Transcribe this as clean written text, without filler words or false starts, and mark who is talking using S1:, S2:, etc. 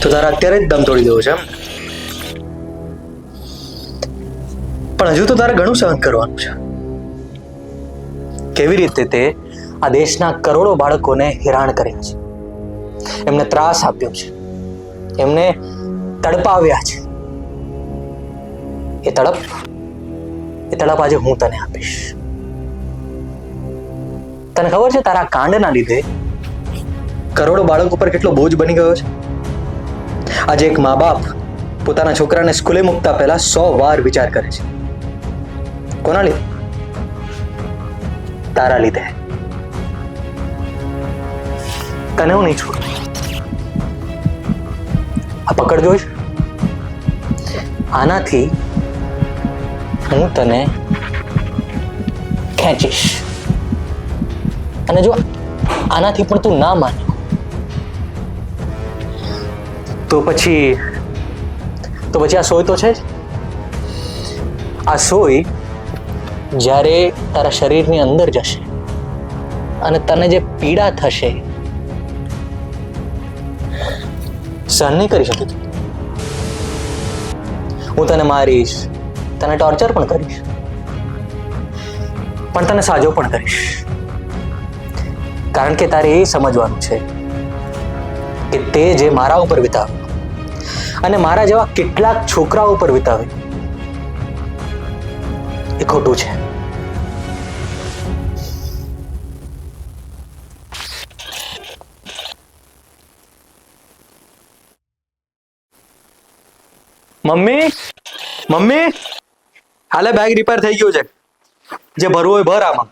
S1: તો તારા અત્યારે જ દમ તોડી દેવો છે એમ? પણ હજુ તો તારે ઘણું સહન કરવાનું છે. કેવી રીતે તે આ દેશના કરોડો બાળકોને હેરાન કર્યા છે, એમને ત્રાસ આપ્યો છે, એમને તડપાવ્યા છે. એ તડપ આજે હું તને આપીશ. તને ખબર છે તારા કાંડના લીધે કરોડો બાળકો પર કેટલો બોજ બની ગયો છે? આજે એક મા બાપ પોતાના છોકરાને સ્કૂલે મૂકતા પહેલા 100 વાર વિચાર કરે છે. કોના લીધે? તારા લીધે. તને હું નહીં છોડું. આ પકડ જોઈશ, આનાથી હું તને ખેંચીશ, અને જો આનાથી પણ તું ના માન્યો તો પછી આ સોય તો છે જ. આ સોય જ્યારે તારા શરીરની અંદર જશે અને તને જે પીડા થશે સહન નહીં કરી શકે તું. હું તને મારીશ, તને ટોર્ચર પણ કરીશ, પણ તને સાજો પણ કરીશ. કારણ કે તારે એ સમજવાનું છે કે તે જે મારા ઉપર વિતાવ્યું અને મારા જેવા કેટલાક છોકરાઓ ઉપર વિતાવ્યું એ ખોટું છે. મમ્મી હાલે બેગ રિપેર થઈ ગયું છે, જે ભરવું હોય ભર આમાં.